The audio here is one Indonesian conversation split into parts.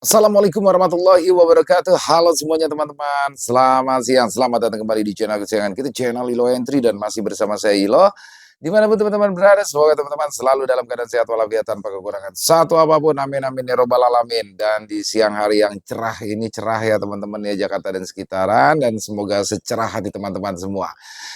Assalamualaikum warahmatullahi wabarakatuh. Halo semuanya teman-teman. Selamat siang. Selamat datang kembali di channel kesayangan kita, channel Ilo Entry, dan masih bersama saya Ilo. Dimanapun teman-teman berada, semoga teman-teman selalu dalam keadaan sehat walafiat tanpa kekurangan satu apapun. Amin amin ya robbal alamin. Dan di siang hari yang cerah ini, cerah ya teman-teman ya, Jakarta dan sekitaran, dan semoga secerah hati teman-teman semua.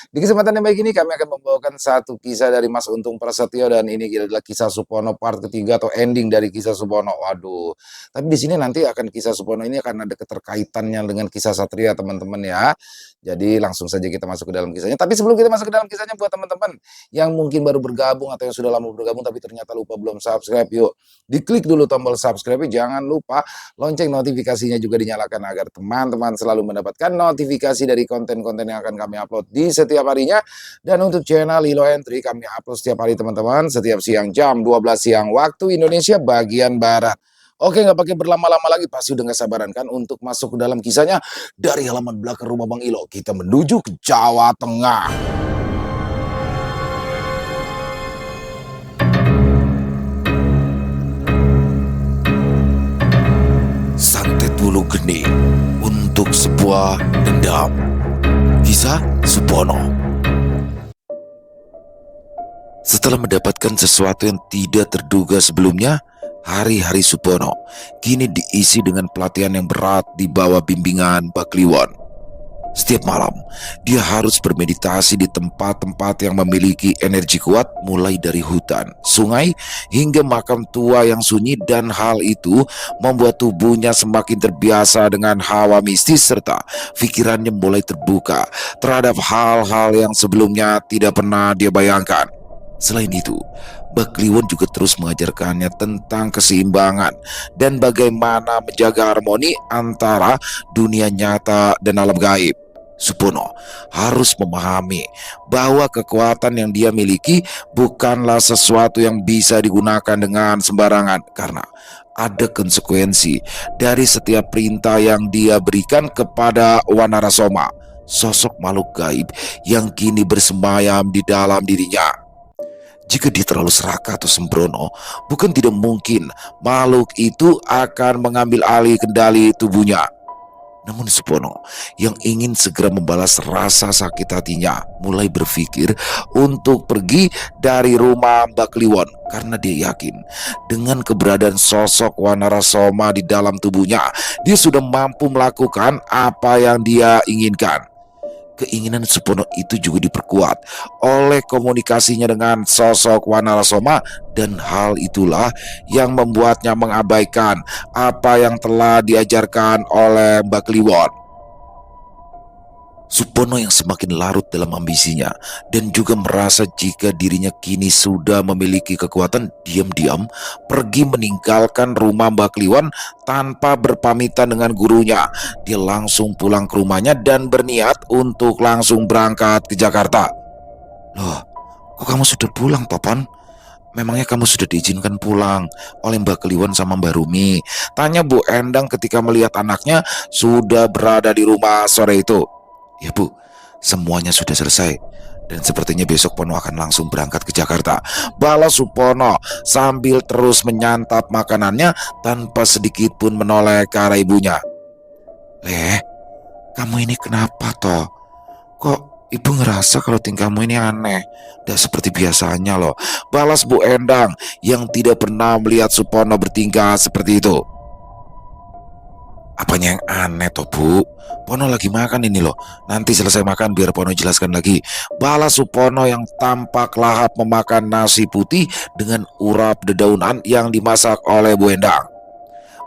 Di kesempatan yang baik ini kami akan membawakan satu kisah dari Mas Untung Prasetyo, dan ini adalah kisah Supono part ketiga atau ending dari kisah Supono. Waduh. Tapi di sini nanti akan kisah Supono ini akan ada keterkaitannya dengan kisah Satria teman-teman ya. Jadi langsung saja kita masuk ke dalam kisahnya. Tapi sebelum kita masuk ke dalam kisahnya, buat teman-teman yang mungkin baru bergabung atau yang sudah lama bergabung tapi ternyata lupa belum subscribe, yuk diklik dulu tombol subscribe. Jangan lupa lonceng notifikasinya juga dinyalakan agar teman-teman selalu mendapatkan notifikasi dari konten-konten yang akan kami upload di setiap harinya. Dan untuk channel Ilo Entry kami upload setiap hari teman-teman, setiap siang jam 12 siang waktu Indonesia bagian Barat. Oke, nggak pakai berlama-lama lagi, pasti udah nggak sabaran kan untuk masuk ke dalam kisahnya. Dari halaman belakang rumah Bang Ilo, kita menuju ke Jawa Tengah. Santet Wulu Geni untuk sebuah dendam. Kisah Supono. Setelah mendapatkan sesuatu yang tidak terduga sebelumnya, hari-hari Supono kini diisi dengan pelatihan yang berat di bawah bimbingan Mbah Kliwon. Setiap malam, dia harus bermeditasi di tempat-tempat yang memiliki energi kuat, mulai dari hutan, sungai, hingga makam tua yang sunyi, dan hal itu membuat tubuhnya semakin terbiasa dengan hawa mistis serta pikirannya mulai terbuka terhadap hal-hal yang sebelumnya tidak pernah dia bayangkan. Selain itu, Mbah Kliwon juga terus mengajarkannya tentang keseimbangan dan bagaimana menjaga harmoni antara dunia nyata dan alam gaib. Supono harus memahami bahwa kekuatan yang dia miliki bukanlah sesuatu yang bisa digunakan dengan sembarangan, karena ada konsekuensi dari setiap perintah yang dia berikan kepada Wanarasoma, sosok makhluk gaib yang kini bersemayam di dalam dirinya. Jika dia terlalu serakah atau sembrono, bukan tidak mungkin makhluk itu akan mengambil alih kendali tubuhnya. Namun Supono yang ingin segera membalas rasa sakit hatinya mulai berpikir untuk pergi dari rumah Mbah Kliwon, karena dia yakin dengan keberadaan sosok Wanarasoma di dalam tubuhnya, dia sudah mampu melakukan apa yang dia inginkan. Keinginan Supono itu juga diperkuat oleh komunikasinya dengan sosok Wanarasoma, dan hal itulah yang membuatnya mengabaikan apa yang telah diajarkan oleh Mbah Kliwon. Supono yang semakin larut dalam ambisinya dan juga merasa jika dirinya kini sudah memiliki kekuatan, diam-diam pergi meninggalkan rumah Mbah Kliwon tanpa berpamitan dengan gurunya. Dia langsung pulang ke rumahnya dan berniat untuk langsung berangkat ke Jakarta. Loh, kok kamu sudah pulang, Papan? Memangnya kamu sudah diizinkan pulang oleh Mbah Kliwon sama Mbak Rumi? Tanya Bu Endang ketika melihat anaknya sudah berada di rumah sore itu. Ya Bu, semuanya sudah selesai, dan sepertinya besok Pono akan langsung berangkat ke Jakarta, balas Supono sambil terus menyantap makanannya tanpa sedikit pun menoleh ke arah ibunya. Kamu ini kenapa toh? Kok ibu ngerasa kalau tingkahmu ini aneh, tidak seperti biasanya loh, balas Bu Endang yang tidak pernah melihat Supono bertingkah seperti itu. Apanya yang aneh toh Bu? Pono lagi makan ini loh. Nanti selesai makan biar Pono jelaskan lagi, balas Supono yang tampak lahap memakan nasi putih dengan urap dedaunan yang dimasak oleh Bu Endang.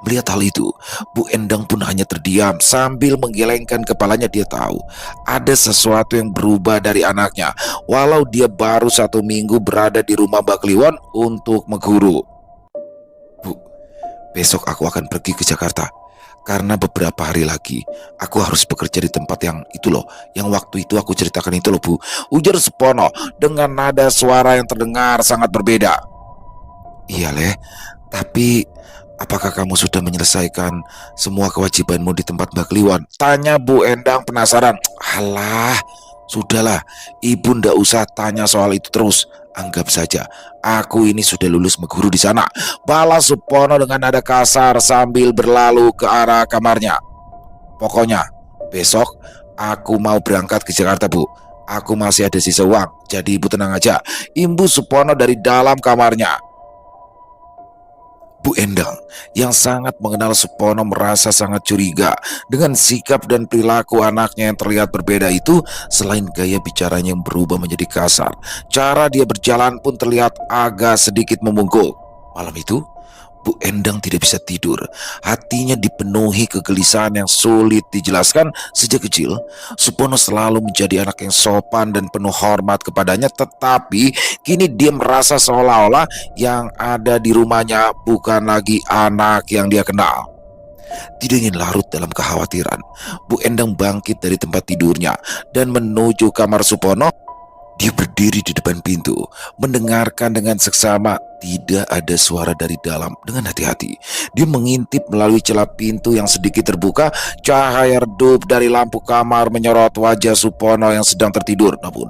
Melihat hal itu, Bu Endang pun hanya terdiam sambil menggelengkan kepalanya. Dia tahu ada sesuatu yang berubah dari anaknya, walau dia baru 1 minggu berada di rumah Mbah Kliwon untuk mengguru. Bu, besok aku akan pergi ke Jakarta, karena beberapa hari lagi aku harus bekerja di tempat yang itu loh, yang waktu itu aku ceritakan itu loh Bu, ujar Supono dengan nada suara yang terdengar sangat berbeda. Iya tapi apakah kamu sudah menyelesaikan semua kewajibanmu di tempat Mbah Kliwon? Tanya Bu Endang penasaran. Alah, Sudahlah, ibu ndak usah tanya soal itu terus. Anggap saja aku ini sudah lulus mengguru di sana, balas Supono dengan nada kasar sambil berlalu ke arah kamarnya. Pokoknya besok aku mau berangkat ke Jakarta, Bu. Aku masih ada sisa uang, jadi ibu tenang aja, imbu Supono dari dalam kamarnya. Bu Endang yang sangat mengenal Supono merasa sangat curiga dengan sikap dan perilaku anaknya yang terlihat berbeda itu. Selain gaya bicaranya yang berubah menjadi kasar, cara dia berjalan pun terlihat agak sedikit membungkuk. Malam itu Bu Endang tidak bisa tidur. Hatinya dipenuhi kegelisahan yang sulit dijelaskan. Sejak kecil, Supono selalu menjadi anak yang sopan dan penuh hormat kepadanya. Tetapi kini dia merasa seolah-olah yang ada di rumahnya bukan lagi anak yang dia kenal. Tidak ingin larut dalam kekhawatiran, Bu Endang bangkit dari tempat tidurnya dan menuju kamar Supono. Dia berdiri di depan pintu, mendengarkan dengan seksama. Tidak ada suara dari dalam. Dengan hati-hati, dia mengintip melalui celah pintu yang sedikit terbuka. Cahaya redup dari lampu kamar menyorot wajah Supono yang sedang tertidur. Namun,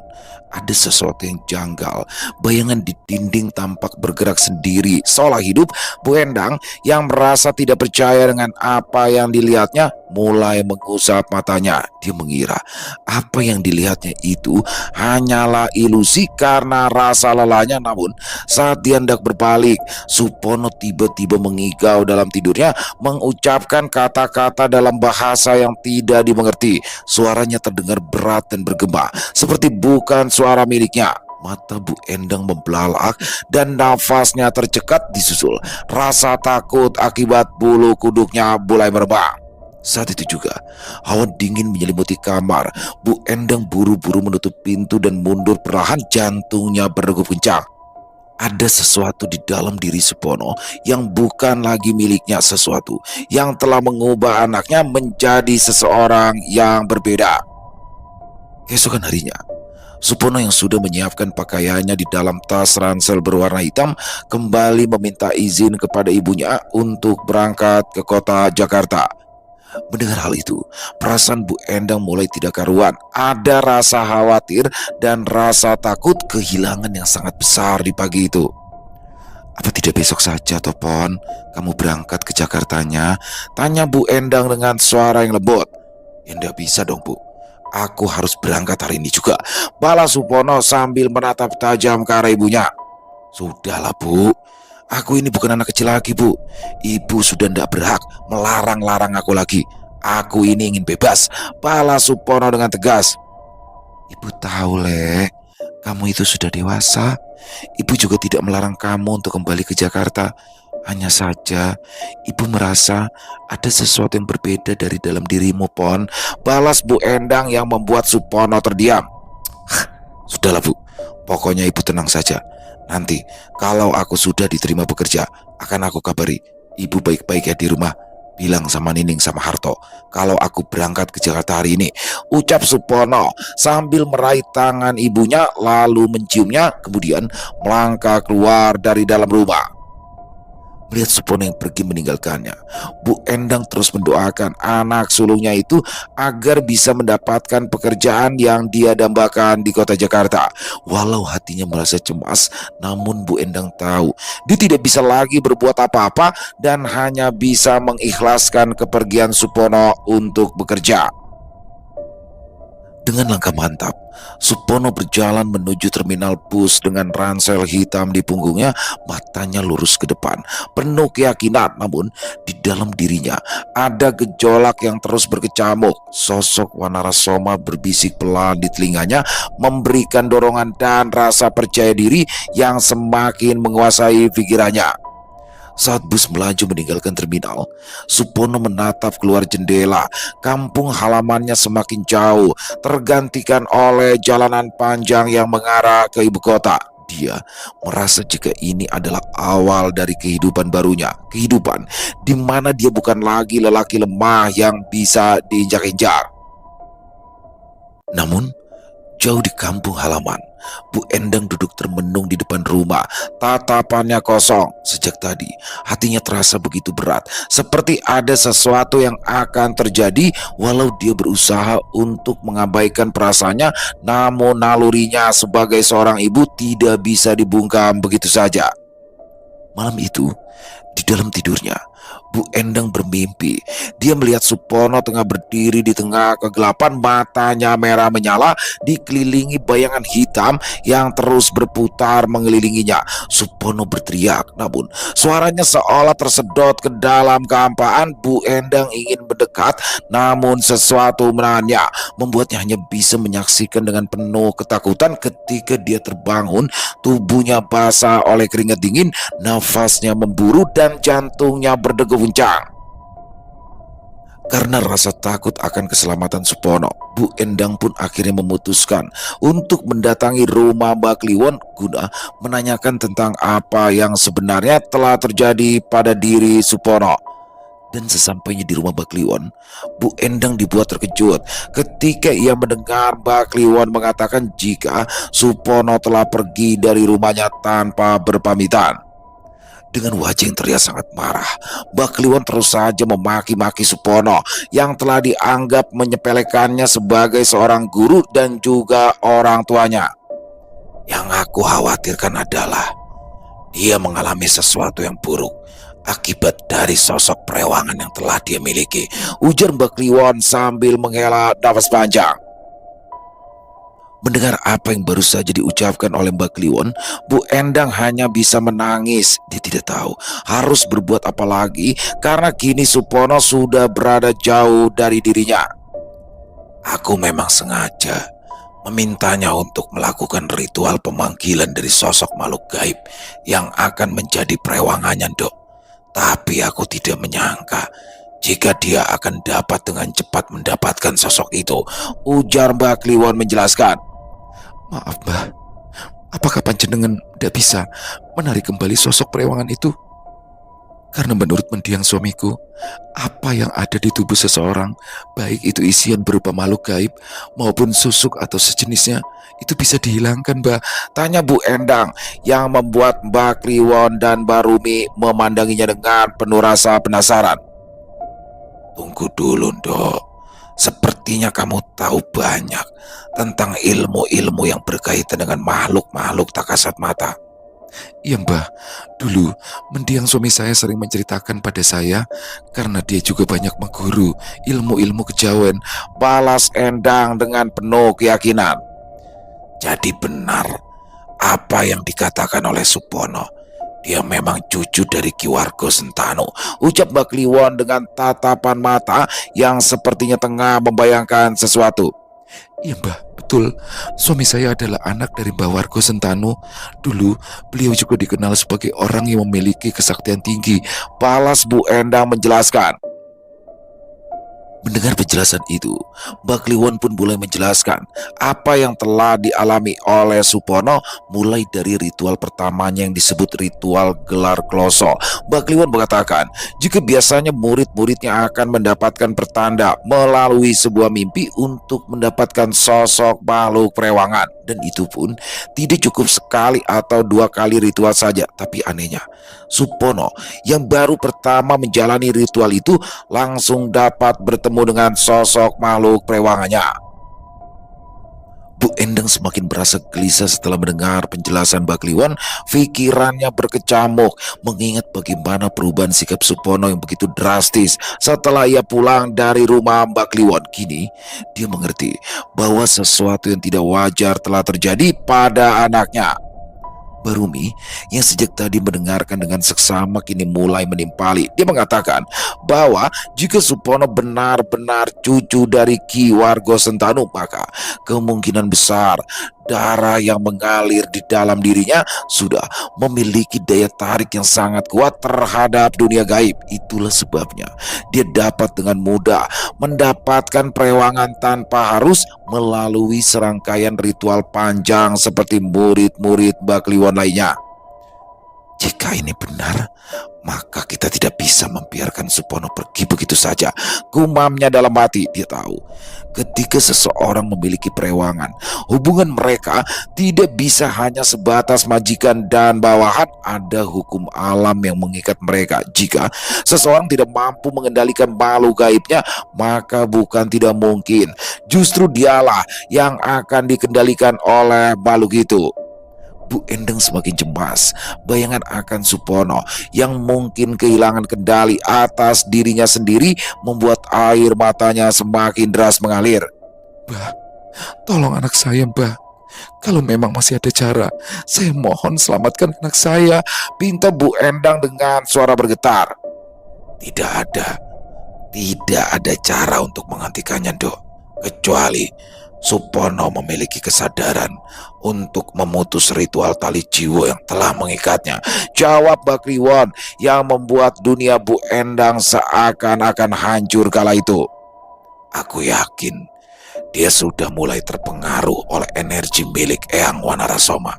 ada sesuatu yang janggal. Bayangan di dinding tampak bergerak sendiri, seolah hidup. Bu Endang yang merasa tidak percaya dengan apa yang dilihatnya mulai mengusap matanya. Dia mengira apa yang dilihatnya itu hanyalah ilusi karena rasa lelahnya. Namun saat dia hendak berbalik, Supono tiba-tiba mengigau dalam tidurnya, mengucapkan kata-kata dalam bahasa yang tidak dimengerti. Suaranya terdengar berat dan bergema, seperti bukan suara miliknya. Mata Bu Endang membelalak dan nafasnya tercekat disusul rasa takut akibat bulu kuduknya mulai merebah. Saat itu juga, hawa dingin menyelimuti kamar. Bu Endang buru-buru menutup pintu dan mundur perlahan, jantungnya berdegup kencang. Ada sesuatu di dalam diri Supono yang bukan lagi miliknya, sesuatu yang telah mengubah anaknya menjadi seseorang yang berbeda. Keesokan harinya, Supono yang sudah menyiapkan pakaiannya di dalam tas ransel berwarna hitam kembali meminta izin kepada ibunya untuk berangkat ke kota Jakarta. Mendengar hal itu, perasaan Bu Endang mulai tidak karuan. Ada rasa khawatir dan rasa takut kehilangan yang sangat besar di pagi itu. Apa tidak besok saja, Topon, kamu berangkat ke Jakartanya? Tanya Bu Endang dengan suara yang lembut. Ya tidak bisa dong, Bu. Aku harus berangkat hari ini juga, balas Supono sambil menatap tajam ke arah ibunya. Sudahlah, Bu. Aku ini bukan anak kecil lagi, Bu. Ibu sudah tidak berhak melarang-larang aku lagi. Aku ini ingin bebas, balas Supono dengan tegas. Ibu tahu, Le, kamu itu sudah dewasa. Ibu juga tidak melarang kamu untuk kembali ke Jakarta. Hanya saja, ibu merasa ada sesuatu yang berbeda dari dalam dirimu, Pon. Balas Bu Endang yang membuat Supono terdiam. Sudahlah, Bu. Pokoknya ibu tenang saja. Nanti kalau aku sudah diterima bekerja, akan aku kabari. Ibu baik-baik ya di rumah. Bilang sama Nining sama Harto kalau aku berangkat ke Jakarta hari ini, ucap Supono sambil meraih tangan ibunya lalu menciumnya, kemudian melangkah keluar dari dalam rumah. Melihat Supono yang pergi meninggalkannya, Bu Endang terus mendoakan anak sulungnya itu agar bisa mendapatkan pekerjaan yang dia dambakan di kota Jakarta. Walau hatinya merasa cemas, namun Bu Endang tahu dia tidak bisa lagi berbuat apa-apa dan hanya bisa mengikhlaskan kepergian Supono untuk bekerja. Dengan langkah mantap, Supono berjalan menuju terminal bus dengan ransel hitam di punggungnya. Matanya lurus ke depan, penuh keyakinan. Namun di dalam dirinya ada gejolak yang terus berkecamuk. Sosok Wanarasoma berbisik pelan di telinganya, memberikan dorongan dan rasa percaya diri yang semakin menguasai pikirannya. Saat bus melaju meninggalkan terminal, Supono menatap keluar jendela. Kampung halamannya semakin jauh, tergantikan oleh jalanan panjang yang mengarah ke ibu kota. Dia merasa jika ini adalah awal dari kehidupan barunya, kehidupan di mana dia bukan lagi lelaki lemah yang bisa diinjak-injak. Namun, Jauh di kampung halaman, Bu Endang duduk termenung di depan rumah. Tatapannya kosong. Sejak tadi, hatinya terasa begitu berat, seperti ada sesuatu yang akan terjadi. Walau dia berusaha untuk mengabaikan perasaannya, namun nalurinya sebagai seorang ibu tidak bisa dibungkam begitu saja. Malam itu, di dalam tidurnya, Bu Endang bermimpi. Dia melihat Supono tengah berdiri di tengah kegelapan, matanya merah menyala, dikelilingi bayangan hitam yang terus berputar mengelilinginya. Supono berteriak, namun suaranya seolah tersedot ke dalam kehampaan. Bu Endang ingin mendekat, namun sesuatu menahannya, membuatnya hanya bisa menyaksikan dengan penuh ketakutan. Ketika dia terbangun, tubuhnya basah oleh keringat dingin, nafasnya memburu dan jantungnya berdegup kencang. Karena rasa takut akan keselamatan Supono, Bu Endang pun akhirnya memutuskan untuk mendatangi rumah Mbak Kliwon guna menanyakan tentang apa yang sebenarnya telah terjadi pada diri Supono. Dan sesampainya di rumah Mbak Kliwon, Bu Endang dibuat terkejut ketika ia mendengar Mbak Kliwon mengatakan jika Supono telah pergi dari rumahnya tanpa berpamitan. Dengan wajah yang terlihat sangat marah, Mbak Kliwon terus saja memaki-maki Supono yang telah dianggap menyepelekannya sebagai seorang guru dan juga orang tuanya. Yang aku khawatirkan adalah dia mengalami sesuatu yang buruk akibat dari sosok perewangan yang telah dia miliki, ujar Mbak Kliwon sambil menghela nafas panjang. Mendengar apa yang baru saja diucapkan oleh Mbak Kliwon, Bu Endang hanya bisa menangis. Dia tidak tahu harus berbuat apa lagi karena kini Supono sudah berada jauh dari dirinya. Aku memang sengaja memintanya untuk melakukan ritual pemanggilan dari sosok makhluk gaib yang akan menjadi perewangannya, Dok. Tapi aku tidak menyangka jika dia akan dapat dengan cepat mendapatkan sosok itu, ujar Mbak Kliwon menjelaskan. Maaf Mbah, apakah panjenengan tidak bisa menarik kembali sosok perewangan itu? Karena menurut mendiang suamiku, apa yang ada di tubuh seseorang, baik itu isian berupa makhluk gaib maupun susuk atau sejenisnya, itu bisa dihilangkan Mbah, tanya Bu Endang, yang membuat Mbak Kliwon dan Mbak Rumi memandanginya dengan penuh rasa penasaran. Tunggu dulu, Dok. Sepertinya kamu tahu banyak tentang ilmu-ilmu yang berkaitan dengan makhluk-makhluk tak kasat mata. Iya Mbah, dulu mendiang suami saya sering menceritakan pada saya karena dia juga banyak mengguru ilmu-ilmu kejawen, balas Endang dengan penuh keyakinan. Jadi benar apa yang dikatakan oleh Supono. Dia memang cucu dari Ki Warga Sentanu, ucap Mbak Kliwon dengan tatapan mata yang sepertinya tengah membayangkan sesuatu. Iya Mbah, betul. Suami saya adalah anak dari Mbah Warga Sentanu. Dulu beliau juga dikenal sebagai orang yang memiliki kesaktian tinggi, balas Bu Endang menjelaskan. Mendengar penjelasan itu, Mbak Kliwon pun mulai menjelaskan apa yang telah dialami oleh Supono, mulai dari ritual pertamanya yang disebut ritual gelar kloso. Mbak Kliwon mengatakan jika biasanya murid-muridnya akan mendapatkan pertanda melalui sebuah mimpi untuk mendapatkan sosok makhluk perewangan. Dan itu pun tidak cukup sekali atau dua kali ritual saja. Tapi anehnya, Supono yang baru pertama menjalani ritual itu langsung dapat bertemu dengan sosok makhluk perewangannya. Bu Endang semakin merasa gelisah setelah mendengar penjelasan Mbak Kliwon. Pikirannya berkecamuk mengingat bagaimana perubahan sikap Supono yang begitu drastis setelah ia pulang dari rumah Mbak Kliwon. Kini dia mengerti bahwa sesuatu yang tidak wajar telah terjadi pada anaknya. Barumi yang sejak tadi mendengarkan dengan seksama kini mulai menimpali. Dia mengatakan bahwa jika Supono benar-benar cucu dari Ki Warga Sentanu, maka kemungkinan besar darah yang mengalir di dalam dirinya sudah memiliki daya tarik yang sangat kuat terhadap dunia gaib. Itulah sebabnya dia dapat dengan mudah mendapatkan perewangan tanpa harus melalui serangkaian ritual panjang seperti murid-murid Mbak Kliwon lainnya. Jika ini benar, maka kita tidak bisa membiarkan Supono pergi begitu saja, gumamnya dalam hati. Dia tahu Ketika seseorang memiliki perewangan, hubungan mereka tidak bisa hanya sebatas majikan dan bawahan. Ada hukum alam yang mengikat mereka. Jika seseorang tidak mampu mengendalikan makhluk gaibnya, maka bukan tidak mungkin, justru dialah yang akan dikendalikan oleh makhluk itu. Bu Endang semakin cemas. Bayangan akan Supono yang mungkin kehilangan kendali atas dirinya sendiri membuat air matanya semakin deras mengalir. Mbah, tolong anak saya, Mbah. Kalau memang masih ada cara, saya mohon selamatkan anak saya. Pinta Bu Endang dengan suara bergetar. Tidak ada. Tidak ada cara untuk menghentikannya, Dok. Kecuali Supono memiliki kesadaran untuk memutus ritual tali jiwa yang telah mengikatnya. Jawab Bakliwon yang membuat dunia Bu Endang seakan-akan hancur kala itu. Aku yakin dia sudah mulai terpengaruh oleh energi milik Eyang Wanarasoma.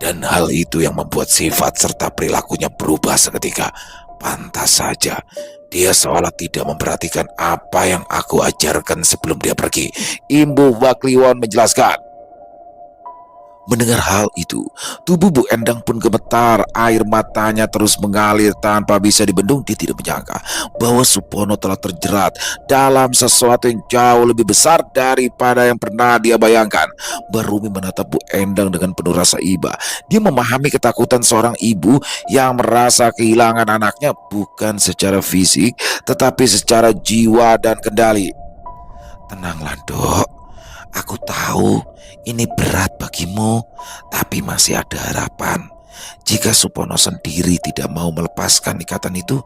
Dan hal itu yang membuat sifat serta perilakunya berubah seketika. Pantas saja dia seolah tidak memperhatikan apa yang aku ajarkan sebelum dia pergi. Imbu Bakliwon menjelaskan. Mendengar hal itu, tubuh Bu Endang pun gemetar. Air matanya terus mengalir tanpa bisa dibendung. Dia tidak menyangka bahwa Supono telah terjerat dalam sesuatu yang jauh lebih besar daripada yang pernah dia bayangkan. Barumi menatap Bu Endang dengan penuh rasa iba. Dia memahami ketakutan seorang ibu yang merasa kehilangan anaknya, bukan secara fisik tetapi secara jiwa dan kendali. Tenanglah, Dok. Aku tahu ini berat bagimu, tapi masih ada harapan. Jika Supono sendiri tidak mau melepaskan ikatan itu,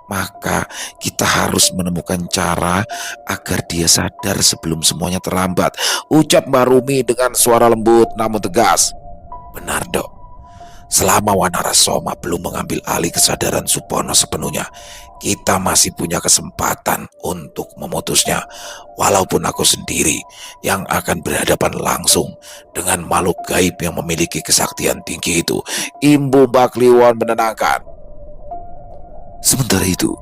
maka kita harus menemukan cara agar dia sadar sebelum semuanya terlambat. Ucap Mbak Rumi dengan suara lembut namun tegas. Benar, Dok. Selama Wanarasoma belum mengambil alih kesadaran Supono sepenuhnya, kita masih punya kesempatan untuk memutusnya. Walaupun aku sendiri yang akan berhadapan langsung dengan makhluk gaib yang memiliki kesaktian tinggi itu. Imbu Bakliwon menenangkan. Sementara itu,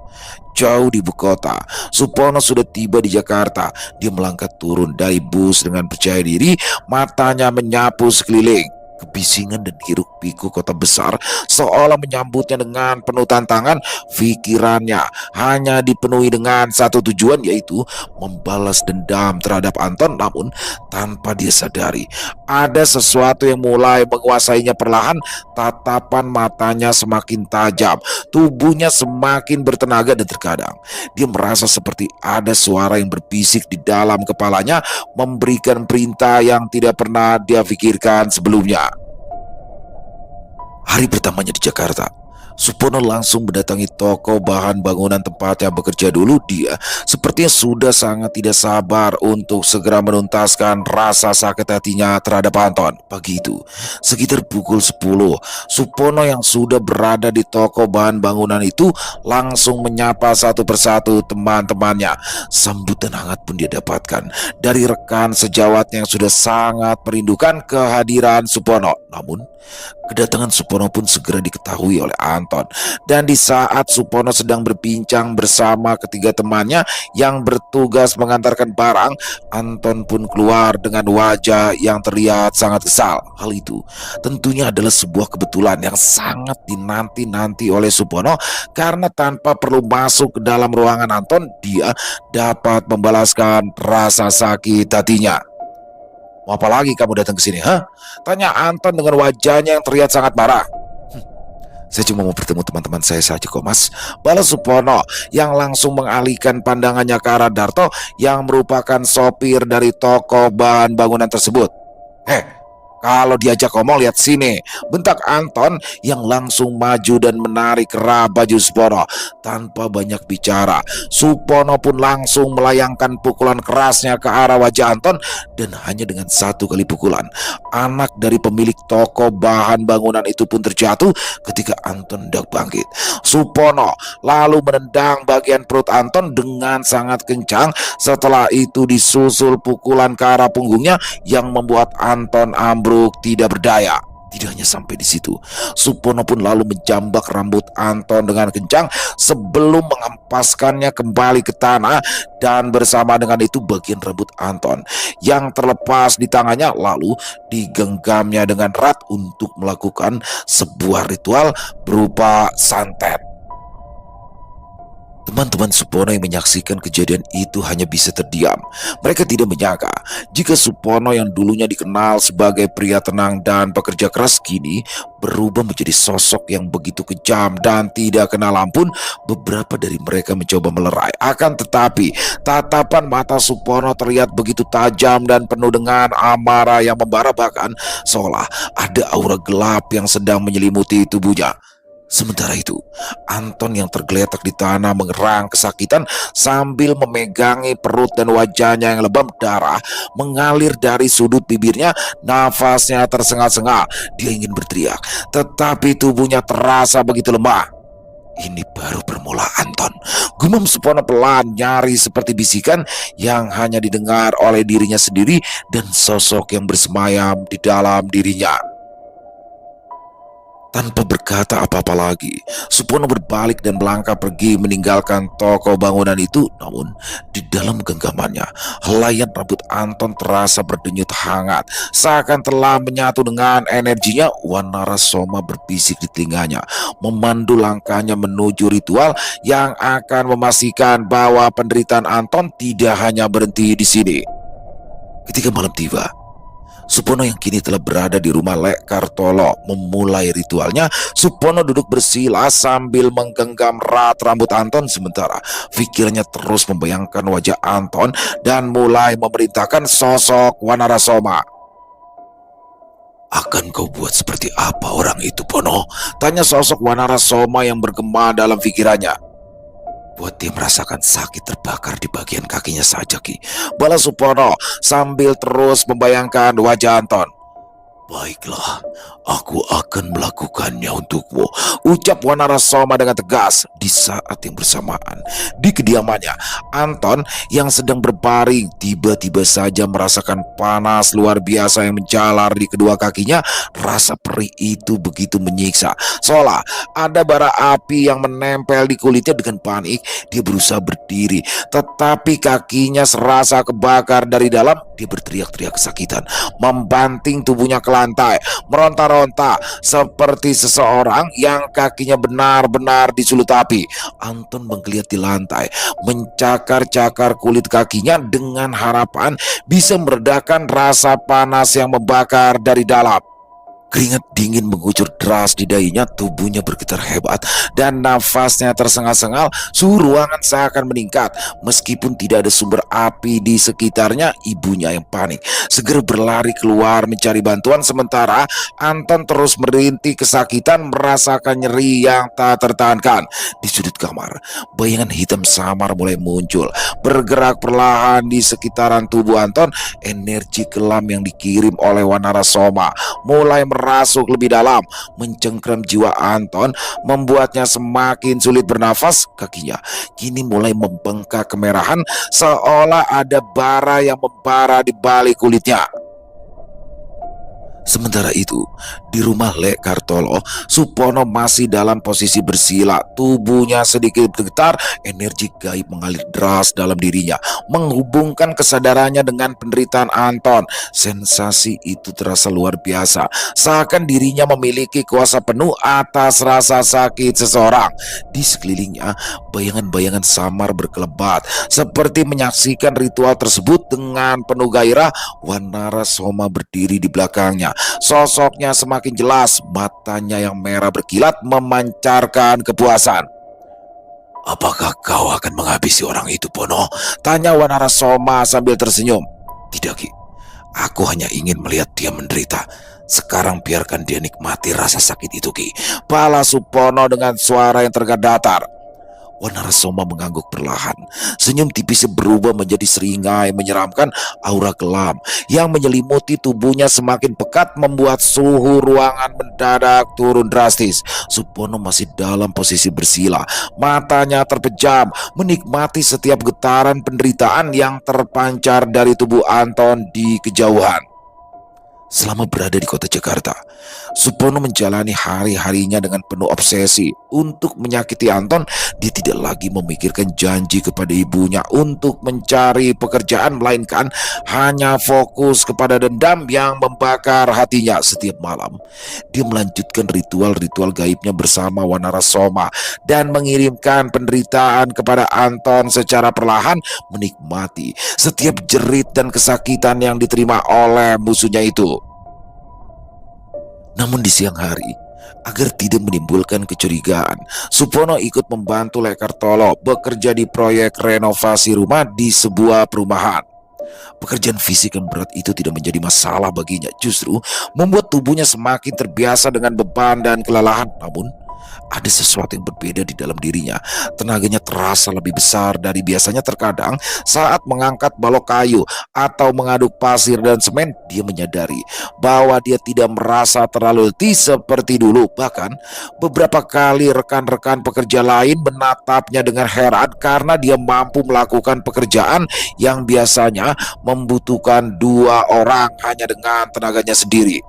jauh di ibu kota, Supono sudah tiba di Jakarta. Dia melangkah turun dari bus dengan percaya diri, matanya menyapu sekeliling. Kebisingan dan hiruk-pikuk kota besar seolah menyambutnya dengan penuh tantangan. Pikirannya hanya dipenuhi dengan satu tujuan, yaitu membalas dendam terhadap Anton. Namun tanpa dia sadari, ada sesuatu yang mulai menguasainya perlahan. Tatapan matanya semakin tajam, tubuhnya semakin bertenaga, dan terkadang dia merasa seperti ada suara yang berbisik di dalam kepalanya, memberikan perintah yang tidak pernah dia pikirkan sebelumnya. Hari pertamanya di Jakarta, Supono langsung mendatangi toko bahan bangunan tempatnya bekerja dulu. Dia sepertinya sudah sangat tidak sabar untuk segera menuntaskan rasa sakit hatinya terhadap Anton. Pagi itu, sekitar pukul 10, Supono yang sudah berada di toko bahan bangunan itu langsung menyapa satu persatu teman-temannya. Sambutan hangat pun dia dapatkan dari rekan sejawatnya yang sudah sangat merindukan kehadiran Supono. Namun kedatangan Supono pun segera diketahui oleh Anton. Dan di saat Supono sedang berbincang bersama ketiga temannya yang bertugas mengantarkan barang, Anton pun keluar dengan wajah yang terlihat sangat kesal. Hal itu tentunya adalah sebuah kebetulan yang sangat dinanti-nanti oleh Supono, karena tanpa perlu masuk ke dalam ruangan Anton, dia dapat membalaskan rasa sakit hatinya. Mau apa lagi kamu datang ke sini, ha? Tanya Anton dengan wajahnya yang terlihat sangat marah. Saya cuma mau bertemu teman-teman saya saja kok, Mas, balas Supono yang langsung mengalihkan pandangannya ke arah Darto yang merupakan sopir dari toko bahan bangunan tersebut. Kalau diajak ngomong lihat sini, bentak Anton yang langsung maju dan menarik kerah baju Supono. Tanpa banyak bicara, Supono pun langsung melayangkan pukulan kerasnya ke arah wajah Anton. Dan hanya dengan satu kali pukulan, anak dari pemilik toko bahan bangunan itu pun terjatuh ketika Anton hendak bangkit. Supono lalu menendang bagian perut Anton dengan sangat kencang. Setelah itu disusul pukulan ke arah punggungnya yang membuat Anton ambruk tidak berdaya. Tidak hanya sampai di situ, Supono pun lalu menjambak rambut Anton dengan kencang sebelum menghempaskannya kembali ke tanah, dan bersama dengan itu bagian rambut Anton yang terlepas di tangannya lalu digenggamnya dengan erat untuk melakukan sebuah ritual berupa santet. Teman-teman Supono yang menyaksikan kejadian itu hanya bisa terdiam. Mereka tidak menyangka jika Supono yang dulunya dikenal sebagai pria tenang dan pekerja keras kini berubah menjadi sosok yang begitu kejam dan tidak kenal ampun. Beberapa dari mereka mencoba melerai. Akan tetapi tatapan mata Supono terlihat begitu tajam dan penuh dengan amarah yang membara, bahkan seolah ada aura gelap yang sedang menyelimuti tubuhnya. Sementara itu, Anton yang tergeletak di tanah mengerang kesakitan sambil memegangi perut dan wajahnya yang lebam. Darah mengalir dari sudut bibirnya, nafasnya tersengal-sengal. Dia ingin berteriak, tetapi tubuhnya terasa begitu lemah. Ini baru permulaan, Anton. Gumam Supono pelan, nyaris seperti bisikan yang hanya didengar oleh dirinya sendiri dan sosok yang bersemayam di dalam dirinya. Tanpa berkata apa-apa lagi, Supono berbalik dan melangkah pergi meninggalkan toko bangunan itu. Namun, di dalam genggamannya, helaian rambut Anton terasa berdenyut hangat. Seakan telah menyatu dengan energinya, Wanarasoma berbisik di telinganya, memandu langkahnya menuju ritual yang akan memastikan bahwa penderitaan Anton tidak hanya berhenti di sini. Ketika malam tiba, Supono yang kini telah berada di rumah Lek Kartolo memulai ritualnya. Supono duduk bersila sambil menggenggam erat rambut Anton, sementara pikirannya terus membayangkan wajah Anton dan mulai memerintahkan sosok Wanarasoma. "Akan kau buat seperti apa orang itu, Pono?" tanya sosok Wanarasoma yang bergema dalam pikirannya. "Buat dia merasakan sakit terbakar di bagian kakinya saja, Ki," balas Supono sambil terus membayangkan wajah Anton. "Baiklah, aku akan melakukannya untukmu," ucap Wanarasoma dengan tegas. Di saat yang bersamaan, di kediamannya, Anton yang sedang berbaring tiba-tiba saja merasakan panas luar biasa yang menjalar di kedua kakinya. Rasa perih itu begitu menyiksa, seolah ada bara api yang menempel di kulitnya. Dengan panik, dia berusaha berdiri, tetapi kakinya serasa kebakar dari dalam. Dia berteriak-teriak kesakitan, membanting tubuhnya ke lantai, meronta-ronta seperti seseorang yang kakinya benar-benar disulut api. Anton menggeliat di lantai, mencakar-cakar kulit kakinya dengan harapan bisa meredakan rasa panas yang membakar dari dalam. Keringat dingin mengucur deras di dahinya, tubuhnya bergetar hebat dan nafasnya tersengal-sengal. Suhu ruangan seakan meningkat. Meskipun tidak ada sumber api di sekitarnya, ibunya yang panik segera berlari keluar mencari bantuan. Sementara Anton terus merintih kesakitan, merasakan nyeri yang tak tertahankan. Di sudut kamar, bayangan hitam samar mulai muncul, bergerak perlahan di sekitaran tubuh Anton. Energi kelam yang dikirim oleh Wanarasoma mulai merasuk lebih dalam, mencengkram jiwa Anton, membuatnya semakin sulit bernafas. Kakinya kini mulai membengkak kemerahan, seolah ada bara yang membara di balik kulitnya. Sementara itu, di rumah Lek Kartolo, Supono masih dalam posisi bersila. Tubuhnya sedikit bergetar, energi gaib mengalir deras dalam dirinya, menghubungkan kesadarannya dengan penderitaan Anton. Sensasi itu terasa luar biasa, seakan dirinya memiliki kuasa penuh atas rasa sakit seseorang. Di sekelilingnya, bayangan-bayangan samar berkelebat, seperti menyaksikan ritual tersebut dengan penuh gairah. Wanarasoma berdiri di belakangnya. Sosoknya semakin jelas, matanya yang merah berkilat memancarkan kepuasan. "Apakah kau akan menghabisi orang itu, Pono?" tanya Wanarasoma sambil tersenyum. "Tidak, Ki. Aku hanya ingin melihat dia menderita. Sekarang biarkan dia nikmati rasa sakit itu, Ki," balas Supono dengan suara yang tergad datar. Wanarasoma mengangguk perlahan. Senyum tipisnya berubah menjadi seringai menyeramkan. Aura kelam yang menyelimuti tubuhnya semakin pekat, membuat suhu ruangan mendadak turun drastis. Supono masih dalam posisi bersila, matanya terpejam, menikmati setiap getaran penderitaan yang terpancar dari tubuh Anton di kejauhan. Selama berada di kota Jakarta, Supono menjalani hari-harinya dengan penuh obsesi untuk menyakiti Anton. Dia tidak lagi memikirkan janji kepada ibunya untuk mencari pekerjaan, melainkan hanya fokus kepada dendam yang membakar hatinya. Setiap malam, dia melanjutkan ritual-ritual gaibnya bersama Wanarasoma dan mengirimkan penderitaan kepada Anton secara perlahan, menikmati setiap jerit dan kesakitan yang diterima oleh musuhnya itu. Namun di siang hari, agar tidak menimbulkan kecurigaan, Supono ikut membantu Lekartolo bekerja di proyek renovasi rumah di sebuah perumahan. Pekerjaan fisik yang berat itu tidak menjadi masalah baginya, justru membuat tubuhnya semakin terbiasa dengan beban dan kelelahan. Namun, ada sesuatu yang berbeda di dalam dirinya. Tenaganya terasa lebih besar dari biasanya. Terkadang saat mengangkat balok kayu atau mengaduk pasir dan semen, dia menyadari bahwa dia tidak merasa terlalu letih seperti dulu. Bahkan beberapa kali rekan-rekan pekerja lain menatapnya dengan heran karena dia mampu melakukan pekerjaan yang biasanya membutuhkan dua orang hanya dengan tenaganya sendiri.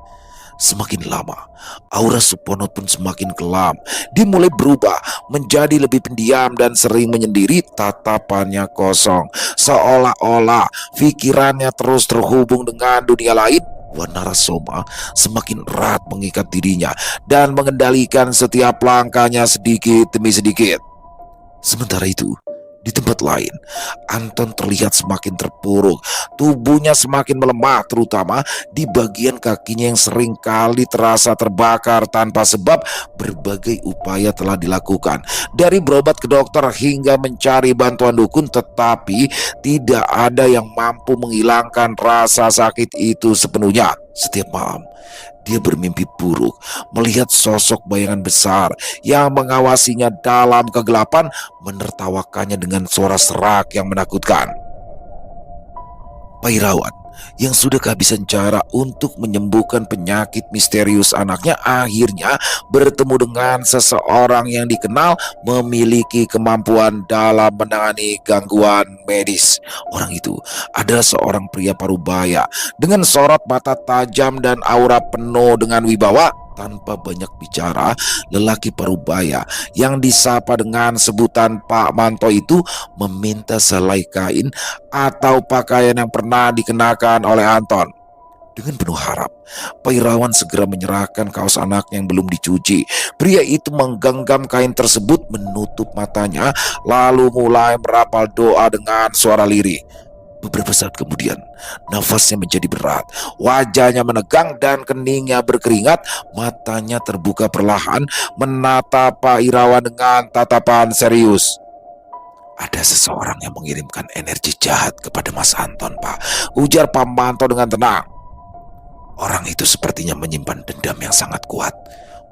Semakin lama, aura Supono pun semakin kelam. Dia mulai berubah menjadi lebih pendiam dan sering menyendiri. Tatapannya kosong, seolah-olah pikirannya terus terhubung dengan dunia lain. Wanarasoma semakin erat mengikat dirinya dan mengendalikan setiap langkahnya sedikit demi sedikit. Sementara itu, di tempat lain, Anton terlihat semakin terpuruk. Tubuhnya semakin melemah, terutama di bagian kakinya yang sering kali terasa terbakar tanpa sebab. Berbagai upaya telah dilakukan, dari berobat ke dokter hingga mencari bantuan dukun, tetapi tidak ada yang mampu menghilangkan rasa sakit itu sepenuhnya. Setiap malam, dia bermimpi buruk, melihat sosok bayangan besar yang mengawasinya dalam kegelapan, menertawakannya dengan suara serak yang menakutkan. Pak Irawan yang sudah kehabisan cara untuk menyembuhkan penyakit misterius anaknya akhirnya bertemu dengan seseorang yang dikenal memiliki kemampuan dalam menangani gangguan medis. Orang itu adalah seorang pria parubaya dengan sorot mata tajam dan aura penuh dengan wibawa. Tanpa banyak bicara, lelaki parubaya yang disapa dengan sebutan Pak Manto itu meminta selai kain atau pakaian yang pernah dikenakan oleh Anton. Dengan penuh harap, Pak Irawan segera menyerahkan kaos anaknya yang belum dicuci. Pria itu menggenggam kain tersebut, menutup matanya, lalu mulai merapal doa dengan suara lirih. Beberapa saat kemudian, nafasnya menjadi berat, wajahnya menegang dan keningnya berkeringat. Matanya terbuka perlahan, menatap Pak Irawan dengan tatapan serius. Ada seseorang yang mengirimkan energi jahat kepada Mas Anton, Pak, ujar Pak Manto dengan tenang. Orang itu sepertinya menyimpan dendam yang sangat kuat.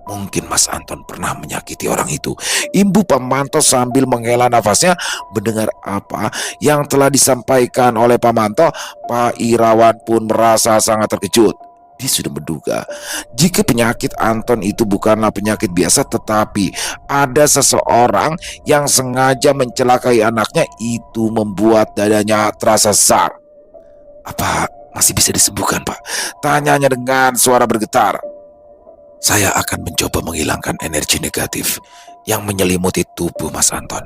Mungkin Mas Anton pernah menyakiti orang itu, imbu Pak Manto sambil menghela nafasnya. Mendengar apa yang telah disampaikan oleh Pak Manto, Pak Irawan pun merasa sangat terkejut. Dia sudah menduga jika penyakit Anton itu bukanlah penyakit biasa, tetapi ada seseorang yang sengaja mencelakai anaknya. Itu membuat dadanya terasa sesak. Apa masih bisa disembuhkan, Pak? Tanyanya dengan suara bergetar. Saya akan mencoba menghilangkan energi negatif yang menyelimuti tubuh Mas Anton.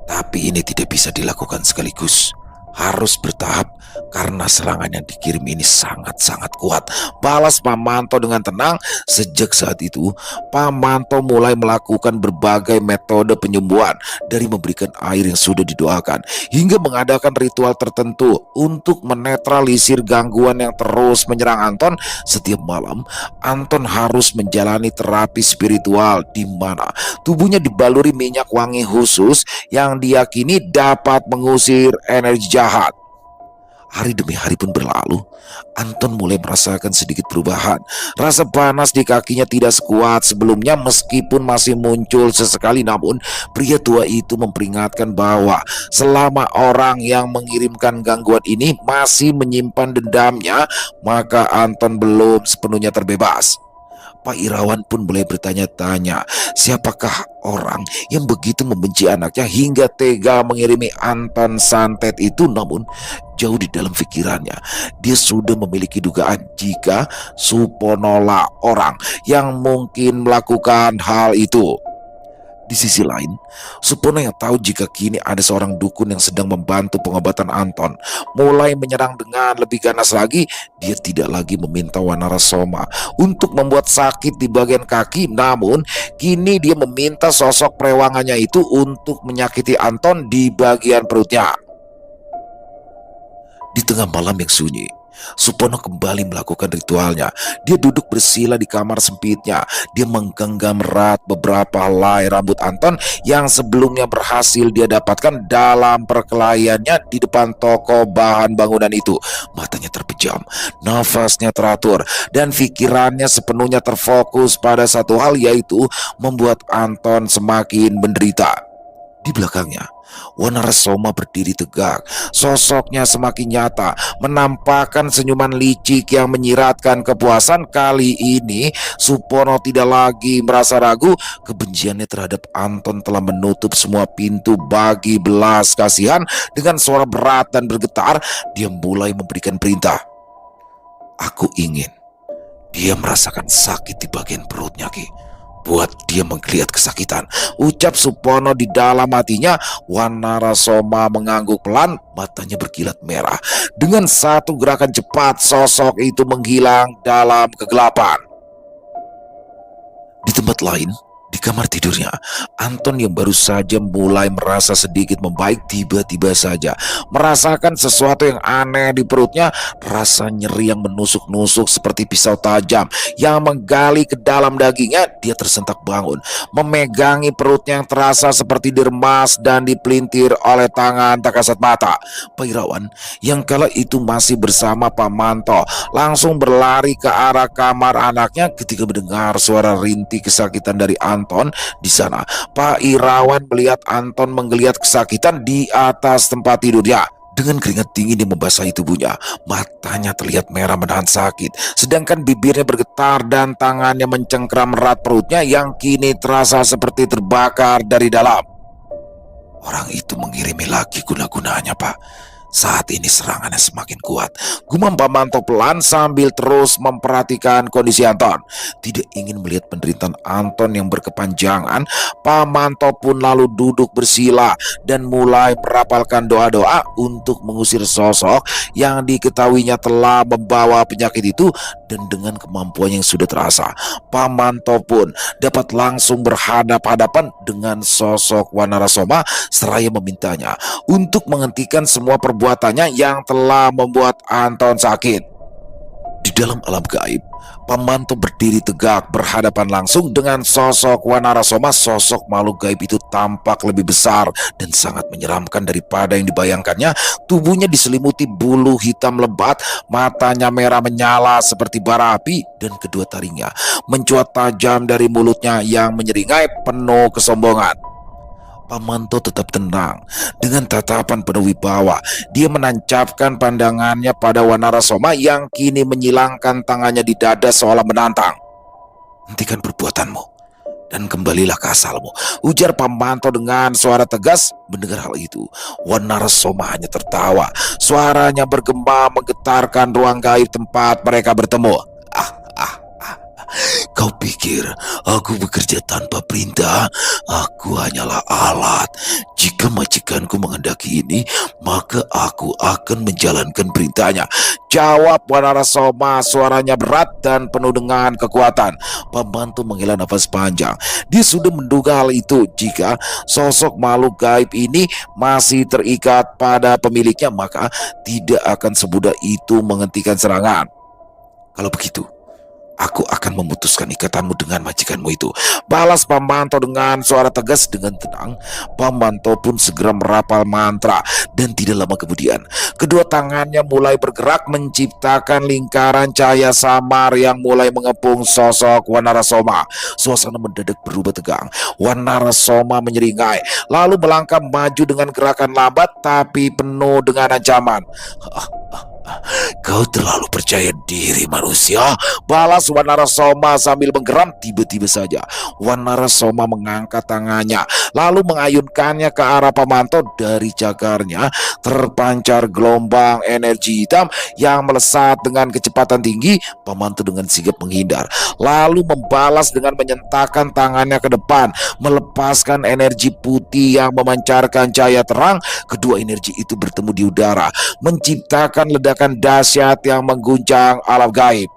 Tapi ini tidak bisa dilakukan sekaligus. Harus bertahap karena serangan yang dikirim ini sangat-sangat kuat, balas Pak Manto dengan tenang. Sejak saat itu, Pak Manto mulai melakukan berbagai metode penyembuhan, dari memberikan air yang sudah didoakan hingga mengadakan ritual tertentu untuk menetralisir gangguan yang terus menyerang Anton. Setiap malam, Anton harus menjalani terapi spiritual di mana tubuhnya dibaluri minyak wangi khusus yang diyakini dapat mengusir energi jahat. Hari demi hari pun berlalu. Anton mulai merasakan sedikit perubahan. Rasa panas di kakinya tidak sekuat sebelumnya, meskipun masih muncul sesekali. Namun pria tua itu memperingatkan bahwa selama orang yang mengirimkan gangguan ini masih menyimpan dendamnya, maka Anton belum sepenuhnya terbebas. Pak Irawan pun mulai bertanya-tanya, siapakah orang yang begitu membenci anaknya hingga tega mengirimi Anton santet itu. Namun jauh di dalam pikirannya, dia sudah memiliki dugaan jika Supono lah orang yang mungkin melakukan hal itu. Di sisi lain, Supono yang tahu jika kini ada seorang dukun yang sedang membantu pengobatan Anton mulai menyerang dengan lebih ganas lagi. Dia tidak lagi meminta Wanarasoma untuk membuat sakit di bagian kaki, namun kini dia meminta sosok perewangannya itu untuk menyakiti Anton di bagian perutnya. Di tengah malam yang sunyi, Supono kembali melakukan ritualnya. Dia duduk bersila di kamar sempitnya. Dia menggenggam erat beberapa helai rambut Anton yang sebelumnya berhasil dia dapatkan dalam perkelahiannya di depan toko bahan bangunan itu. Matanya terpejam, nafasnya teratur, dan pikirannya sepenuhnya terfokus pada satu hal, yaitu membuat Anton semakin menderita. Di belakangnya, Wanarasoma berdiri tegak. Sosoknya semakin nyata, menampakkan senyuman licik yang menyiratkan kepuasan. Kali ini Supono tidak lagi merasa ragu. Kebenciannya terhadap Anton telah menutup semua pintu bagi belas kasihan. Dengan suara berat dan bergetar, dia mulai memberikan perintah. Aku ingin dia merasakan sakit di bagian perutnya, Ki. Buat dia menggeliat kesakitan, ucap Supono di dalam hatinya. Wanarasoma mengangguk pelan, matanya berkilat merah. Dengan satu gerakan cepat, sosok itu menghilang dalam kegelapan. Di tempat lain, di kamar tidurnya, Anton yang baru saja mulai merasa sedikit membaik tiba-tiba saja merasakan sesuatu yang aneh di perutnya. Rasa nyeri yang menusuk-nusuk seperti pisau tajam yang menggali ke dalam dagingnya. Dia tersentak bangun, memegangi perutnya yang terasa seperti diremas dan dipelintir oleh tangan tak kasat mata. Pak Irawan yang kala itu masih bersama Pak Manto langsung berlari ke arah kamar anaknya ketika mendengar suara rintih kesakitan dari Anton. Di sana, Pak Irawan melihat Anton menggeliat kesakitan di atas tempat tidurnya. Dengan keringat dingin yang membasahi tubuhnya, matanya terlihat merah menahan sakit, sedangkan bibirnya bergetar dan tangannya mencengkram erat perutnya yang kini terasa seperti terbakar dari dalam. Orang itu mengirimi lagi guna-gunanya, Pak. Saat ini serangannya semakin kuat, gumam Pak Manto pelan sambil terus memperhatikan kondisi Anton. Tidak ingin melihat penderitaan Anton yang berkepanjangan, Pak Manto pun lalu duduk bersila dan mulai merapalkan doa-doa untuk mengusir sosok yang diketahuinya telah membawa penyakit itu. Dan dengan kemampuan yang sudah terasa, Pak Manto pun dapat langsung berhadap-hadapan dengan sosok Wanarasoma seraya memintanya untuk menghentikan semua perbuatannya yang telah membuat Anton sakit. Di dalam alam gaib, Pak Manto berdiri tegak berhadapan langsung dengan sosok Wanarasoma. Sosok makhluk gaib itu tampak lebih besar dan sangat menyeramkan daripada yang dibayangkannya. Tubuhnya diselimuti bulu hitam lebat, matanya merah menyala seperti bara api, dan kedua taringnya mencuat tajam dari mulutnya yang menyeringai penuh kesombongan. Pak Manto tetap tenang. Dengan tatapan penuh wibawa, dia menancapkan pandangannya pada Wanarasoma yang kini menyilangkan tangannya di dada seolah menantang. Hentikan perbuatanmu dan kembalilah ke asalmu, ujar Pak Manto dengan suara tegas. Mendengar hal itu, Wanarasoma hanya tertawa. Suaranya bergema menggetarkan ruang gaib tempat mereka bertemu. Kau pikir aku bekerja tanpa perintah? Aku hanyalah alat. Jika majikanku menghendaki ini, maka aku akan menjalankan perintahnya, jawab Wanarasoma. Suaranya berat dan penuh dengan kekuatan. Pembantu menghela nafas panjang. Dia sudah menduga hal itu. Jika sosok makhluk gaib ini masih terikat pada pemiliknya, maka tidak akan semudah itu menghentikan serangan. Kalau begitu, aku akan memutuskan ikatanmu dengan majikanmu itu, balas Pak Manto dengan suara tegas. Dengan tenang, Pak Manto pun segera merapal mantra, dan tidak lama kemudian kedua tangannya mulai bergerak menciptakan lingkaran cahaya samar yang mulai mengepung sosok Wanarasoma. Suasana mendadak berubah tegang. Wanarasoma menyeringai, lalu melangkah maju dengan gerakan lambat tapi penuh dengan ancaman. Kau terlalu percaya diri, manusia, balas Terus Wanarasoma sambil menggeram, tiba-tiba saja Wanarasoma mengangkat tangannya lalu mengayunkannya ke arah Pamanto. Dari cakarnya terpancar gelombang energi hitam yang melesat dengan kecepatan tinggi. Pamanto dengan sigap menghindar lalu membalas dengan menyentakkan tangannya ke depan, melepaskan energi putih yang memancarkan cahaya terang. Kedua energi itu bertemu di udara, menciptakan ledakan dahsyat yang mengguncang alam gaib.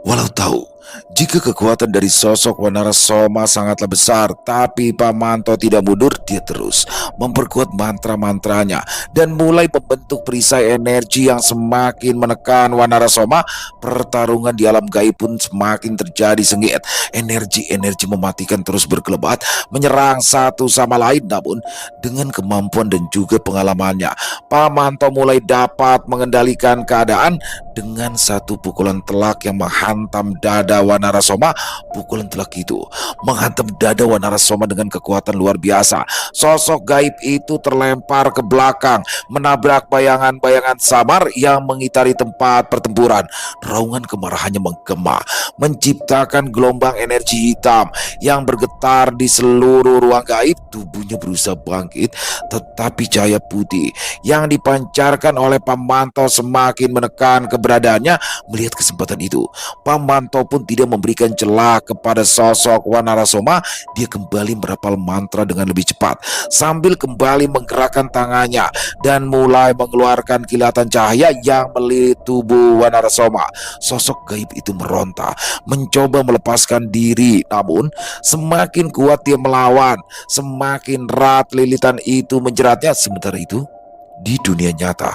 Walau tahu jika kekuatan dari sosok Wanarasoma sangatlah besar, tapi Pamanto tidak mundur. Dia terus memperkuat mantra-mantranya dan mulai membentuk perisai energi yang semakin menekan Wanarasoma. Pertarungan di alam gaib pun semakin terjadi sengit. Energi-energi mematikan terus berkelebat, menyerang satu sama lain. Namun dengan kemampuan dan juga pengalamannya, Pamanto mulai dapat mengendalikan keadaan. Dengan satu pukulan telak yang menghantam dada Wanarasoma, pukulan telak itu menghantam dada Wanarasoma dengan kekuatan luar biasa. Sosok gaib itu terlempar ke belakang, menabrak bayangan-bayangan samar yang mengitari tempat pertempuran. Raungan kemarahannya menggema, menciptakan gelombang energi hitam yang bergetar di seluruh ruang gaib. Tubuhnya berusaha bangkit, tetapi cahaya putih yang dipancarkan oleh Pamanto semakin menekan keberadaannya. Melihat kesempatan itu, Pamanto pun tidak memberikan celah kepada sosok Wanarasoma. Dia kembali merapal mantra dengan lebih cepat sambil kembali menggerakkan tangannya dan mulai mengeluarkan kilatan cahaya yang melilit tubuh Wanarasoma. Sosok gaib itu meronta, mencoba melepaskan diri, namun semakin kuat dia melawan, semakin erat lilitan itu menjeratnya. Sementara itu, di dunia nyata,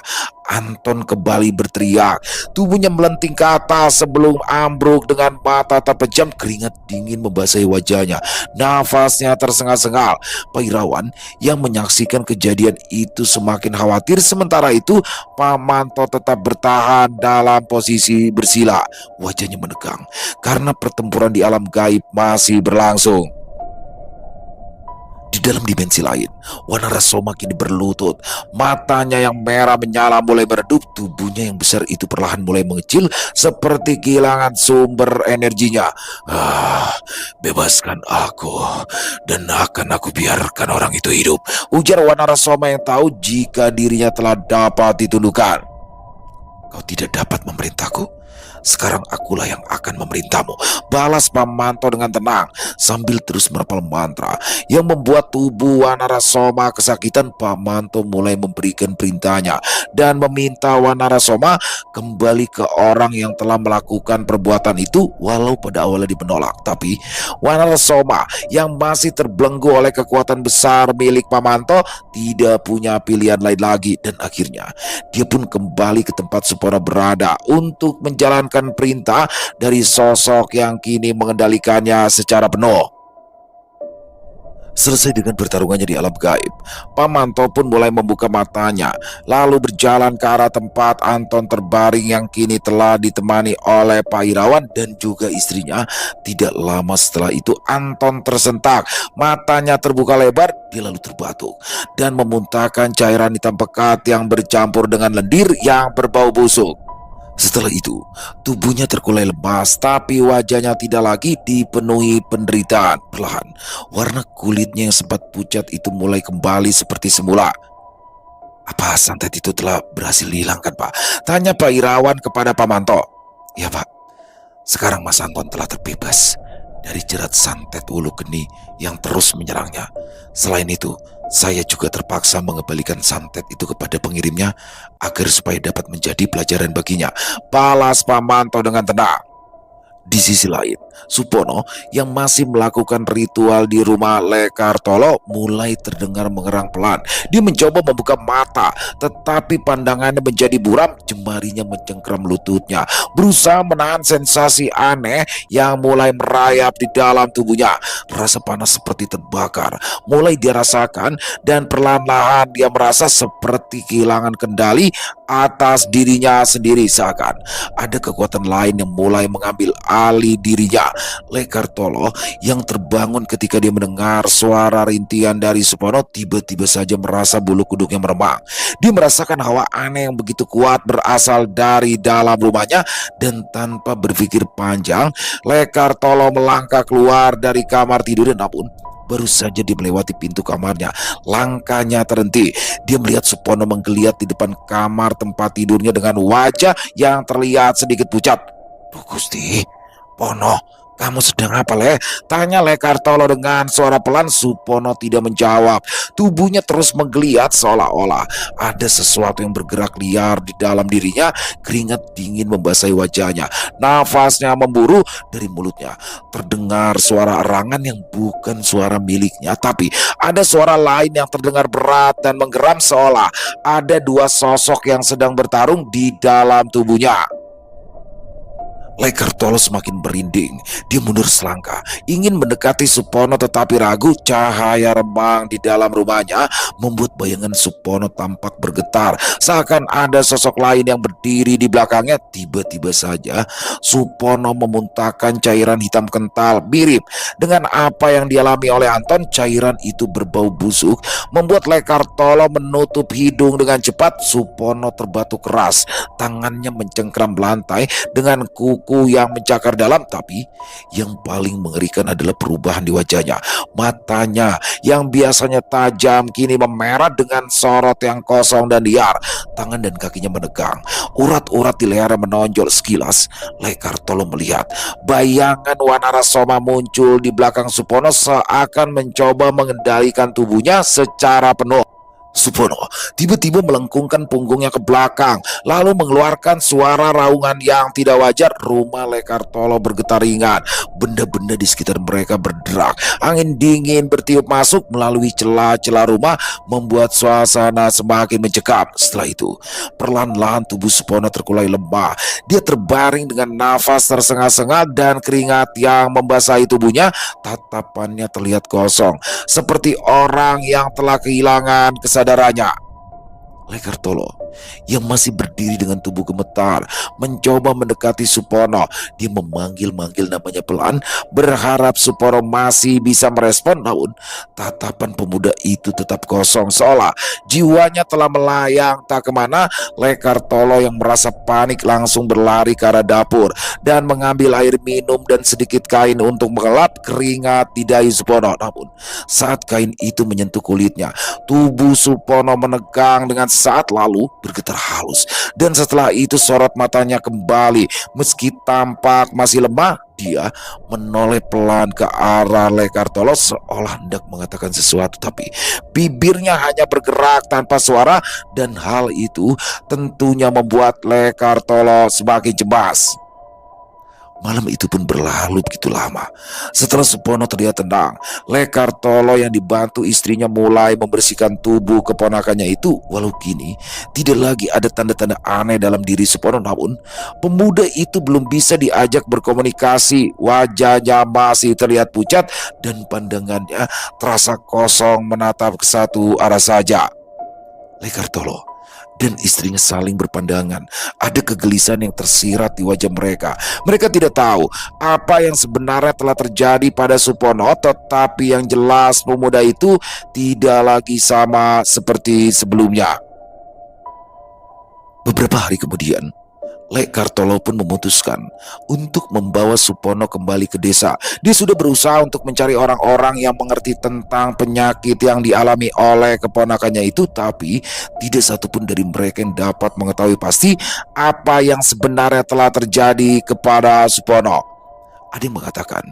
Anton kembali berteriak. Tubuhnya melenting ke atas sebelum ambruk dengan mata terpejam. Keringat dingin membasahi wajahnya, nafasnya tersengal-sengal. Pak Irawan yang menyaksikan kejadian itu semakin khawatir. Sementara itu, Pamanto tetap bertahan dalam posisi bersila. Wajahnya menegang karena pertempuran di alam gaib masih berlangsung. Di dalam dimensi lain, Wanarasoma kini berlutut. Matanya yang merah menyala mulai meredup. Tubuhnya yang besar itu perlahan mulai mengecil, seperti kehilangan sumber energinya. Bebaskan aku, dan akan aku biarkan orang itu hidup, ujar Wanarasoma yang tahu jika dirinya telah dapat ditundukkan. Kau tidak dapat memerintahku. Sekarang akulah yang akan memerintahmu, balas Pamanto dengan tenang sambil terus merapal mantra yang membuat tubuh Wanarasoma kesakitan. Pamanto mulai memberikan perintahnya dan meminta Wanarasoma kembali ke orang yang telah melakukan perbuatan itu. Walau pada awalnya menolak, tapi Wanarasoma yang masih terbelenggu oleh kekuatan besar milik Pamanto tidak punya pilihan lain lagi, dan akhirnya dia pun kembali ke tempat Supono berada untuk menjalankan perintah dari sosok yang kini mengendalikannya secara penuh. Selesai dengan pertarungannya di alam gaib, Pamanto pun mulai membuka matanya, lalu berjalan ke arah tempat Anton terbaring yang kini telah ditemani oleh Pak Irawan dan juga istrinya. Tidak lama setelah itu, Anton tersentak, matanya terbuka lebar, dia lalu terbatuk dan memuntahkan cairan hitam pekat yang bercampur dengan lendir yang berbau busuk. Setelah itu, tubuhnya terkulai lemas, tapi wajahnya tidak lagi dipenuhi penderitaan. Perlahan, warna kulitnya yang sempat pucat itu mulai kembali seperti semula. Apa santet itu telah berhasil dihilangkan, Pak? Tanya Pak Irawan kepada Pamanto. Ya, Pak. Sekarang Mas Anton telah terbebas dari jerat santet ulu geni yang terus menyerangnya. Selain itu, saya juga terpaksa mengembalikan santet itu kepada pengirimnya agar supaya dapat menjadi pelajaran baginya, balas Pamanto dengan tenang. Di sisi lain, Supono yang masih melakukan ritual di rumah Lekartolo mulai terdengar mengerang pelan. Dia mencoba membuka mata, tetapi pandangannya menjadi buram. Jemarinya mencengkram lututnya, berusaha menahan sensasi aneh yang mulai merayap di dalam tubuhnya. Rasa panas seperti terbakar mulai dia rasakan, dan perlahan-lahan dia merasa seperti kehilangan kendali atas dirinya sendiri. Seakan ada kekuatan lain yang mulai mengambil alih dirinya. tubuhnya. Lekartolo yang terbangun ketika dia mendengar suara rintihan dari Supono tiba-tiba saja merasa bulu kuduknya meremang. Dia merasakan hawa aneh yang begitu kuat berasal dari dalam rumahnya, dan tanpa berpikir panjang, Lekartolo melangkah keluar dari kamar tidurnya. Namun baru saja dia melewati pintu kamarnya, langkahnya terhenti. Dia melihat Supono menggeliat di depan kamar tempat tidurnya dengan wajah yang terlihat sedikit pucat. "Duh Gusti, Pono, kamu sedang apa, Le?" tanya Lekartolo dengan suara pelan. Supono tidak menjawab. Tubuhnya terus menggeliat seolah-olah ada sesuatu yang bergerak liar di dalam dirinya. Keringat dingin membasahi wajahnya. Nafasnya memburu. Dari mulutnya terdengar suara erangan yang bukan suara miliknya, tapi ada suara lain yang terdengar berat dan menggeram, seolah ada dua sosok yang sedang bertarung di dalam tubuhnya. Lekartolo semakin merinding. Dia mundur selangkah, ingin mendekati Supono, tetapi ragu. Cahaya remang di dalam rumahnya membuat bayangan Supono tampak bergetar, seakan ada sosok lain yang berdiri di belakangnya. Tiba-tiba saja Supono memuntahkan cairan hitam kental, mirip dengan apa yang dialami oleh Anton. Cairan itu berbau busuk, membuat Lekartolo menutup hidung dengan cepat. Supono terbatuk keras, tangannya mencengkram lantai dengan kuku yang mencakar dalam. Tapi yang paling mengerikan adalah perubahan di wajahnya. Matanya yang biasanya tajam kini memerah dengan sorot yang kosong dan liar. Tangan dan kakinya menegang, urat-urat di lehernya menonjol. Sekilas Lekartolo melihat bayangan Wanarasoma muncul di belakang Supono, seakan mencoba mengendalikan tubuhnya secara penuh. Supono tiba-tiba melengkungkan punggungnya ke belakang, lalu mengeluarkan suara raungan yang tidak wajar. Rumah Lekartolo bergetar ringan. Benda-benda di sekitar mereka berderak. Angin dingin bertiup masuk melalui celah-celah rumah, membuat suasana semakin mencekam. Setelah itu, perlahan-lahan tubuh Supono terkulai lemah. Dia terbaring dengan nafas tersengal-sengal dan keringat yang membasahi tubuhnya. Tatapannya terlihat kosong, seperti orang yang telah kehilangan kesadarannya. Lekartolo yang masih berdiri dengan tubuh gemetar mencoba mendekati Supono. Dia memanggil-manggil namanya pelan, berharap Supono masih bisa merespon. Namun tatapan pemuda itu tetap kosong, seolah jiwanya telah melayang tak kemana. Lekartolo yang merasa panik langsung berlari ke arah dapur dan mengambil air minum dan sedikit kain untuk mengelap keringat di dahi Supono. Namun saat kain itu menyentuh kulitnya, tubuh Supono menegang dengan saat, lalu bergetar halus. Dan setelah itu sorot matanya kembali. Meski tampak masih lemah, dia menoleh pelan ke arah Lekartolo seolah hendak mengatakan sesuatu, tapi bibirnya hanya bergerak tanpa suara. Dan hal itu tentunya membuat Lekartolo semakin cemas. Malam itu pun berlalu begitu lama. Setelah Supono terlihat tenang, Lekartolo yang dibantu istrinya mulai membersihkan tubuh keponakannya itu. Walau kini tidak lagi ada tanda-tanda aneh dalam diri Supono, namun pemuda itu belum bisa diajak berkomunikasi. Wajahnya masih terlihat pucat dan pandangannya terasa kosong menatap ke satu arah saja. Lekartolo dan istrinya saling berpandangan. Ada kegelisahan yang tersirat di wajah mereka. Mereka tidak tahu apa yang sebenarnya telah terjadi pada Supono, tetapi yang jelas pemuda itu tidak lagi sama seperti sebelumnya. Beberapa hari kemudian, Lekartolo pun memutuskan untuk membawa Supono kembali ke desa. Dia sudah berusaha untuk mencari orang-orang yang mengerti tentang penyakit yang dialami oleh keponakannya itu, tapi tidak satupun dari mereka yang dapat mengetahui pasti apa yang sebenarnya telah terjadi kepada Supono. Ada yang mengatakan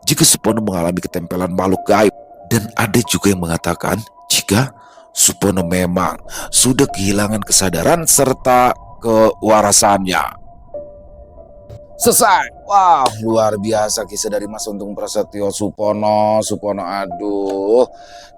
jika Supono mengalami ketempelan makhluk gaib, dan ada juga yang mengatakan jika Supono memang sudah kehilangan kesadaran serta kewarasannya. Selesai. Wah, luar biasa kisah dari Mas Untung Prasetyo Supono. Supono, aduh,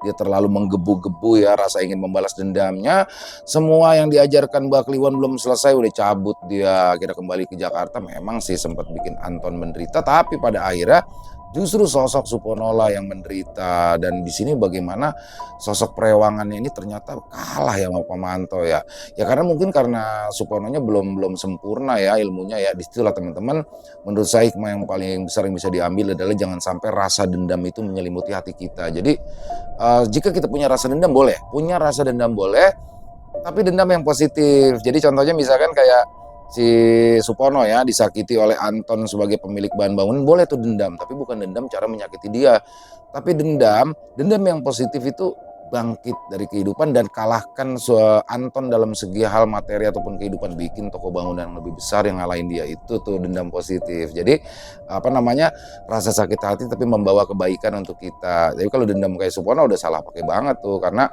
dia terlalu menggebu-gebu ya, rasa ingin membalas dendamnya. Semua yang diajarkan Mbak Kliwon belum selesai, udah cabut dia. Akhirnya kembali ke Jakarta. Memang sih sempat bikin Anton menderita, tapi pada akhirnya Justru sosok Supono lah yang menderita, dan di sini bagaimana sosok perewangannya ini ternyata kalah ya sama Pamanto ya. Ya karena mungkin karena Supononya belum sempurna ya ilmunya ya. Disitulah teman-teman, menurut saya hikmah yang paling besar yang bisa diambil adalah jangan sampai rasa dendam itu menyelimuti hati kita. Jadi jika kita punya rasa dendam boleh, tapi dendam yang positif. Jadi contohnya misalkan kayak si Supono ya disakiti oleh Anton sebagai pemilik bahan bangunan, boleh tuh dendam, tapi bukan dendam cara menyakiti dia. Tapi dendam yang positif itu bangkit dari kehidupan dan kalahkan Anton dalam segi hal materi ataupun kehidupan, bikin toko bangunan yang lebih besar yang ngalahin dia. Itu tuh dendam positif. Jadi rasa sakit hati tapi membawa kebaikan untuk kita. Jadi kalau dendam kayak Supono udah salah pakai banget tuh, karena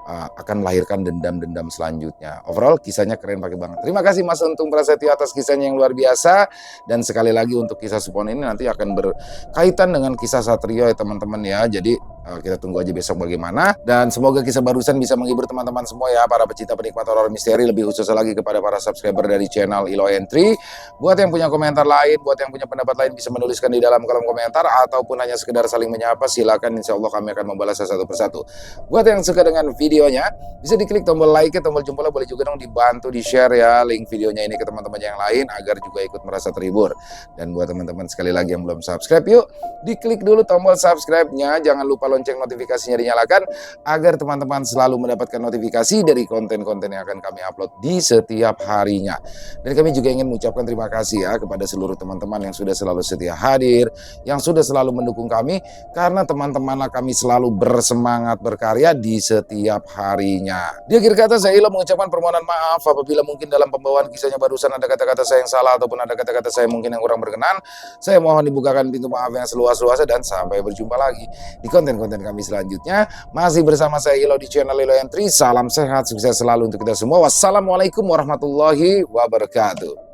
akan melahirkan dendam-dendam selanjutnya. Overall kisahnya keren pakai banget. Terima kasih Mas Untung Prasetyo atas kisahnya yang luar biasa. Dan sekali lagi untuk kisah Supono ini nanti akan berkaitan dengan kisah Satrio ya teman-teman ya. Jadi kita tunggu aja besok bagaimana. Dan semoga kisah barusan bisa menghibur teman-teman semua ya, para pecinta penikmat horor misteri, lebih khususnya lagi kepada para subscriber dari channel Ilo Entry. Buat yang punya komentar lain, buat yang punya pendapat lain bisa menuliskan di dalam kolom komentar, ataupun hanya sekedar saling menyapa, silakan, insya Allah kami akan membalasnya satu persatu. Buat yang suka dengan videonya, bisa diklik tombol like, tombol jempolnya, boleh juga dong dibantu di share ya link videonya ini ke teman-teman yang lain agar juga ikut merasa terhibur. Dan buat teman-teman sekali lagi yang belum subscribe, yuk diklik dulu tombol subscribe-nya, jangan lupa lonceng notifikasinya dinyalakan agar teman-teman selalu mendapatkan notifikasi dari konten-konten yang akan kami upload di setiap harinya. Dan kami juga ingin mengucapkan terima kasih ya kepada seluruh teman-teman yang sudah selalu setia hadir, yang sudah selalu mendukung kami, karena teman-temanlah kami selalu bersemangat berkarya di setiap harinya. Di akhir kata saya Ilo mengucapkan permohonan maaf apabila mungkin dalam pembawaan kisahnya barusan ada kata-kata saya yang salah ataupun ada kata-kata saya mungkin yang kurang berkenan. Saya mohon dibukakan pintu maaf yang seluas-luasnya, dan sampai berjumpa lagi di konten-konten kami selanjutnya. Masih bersama saya Ilo di channel Ilo Entry. Salam sehat, sukses selalu untuk kita semua. Wassalamualaikum warahmatullahi wabarakatuh.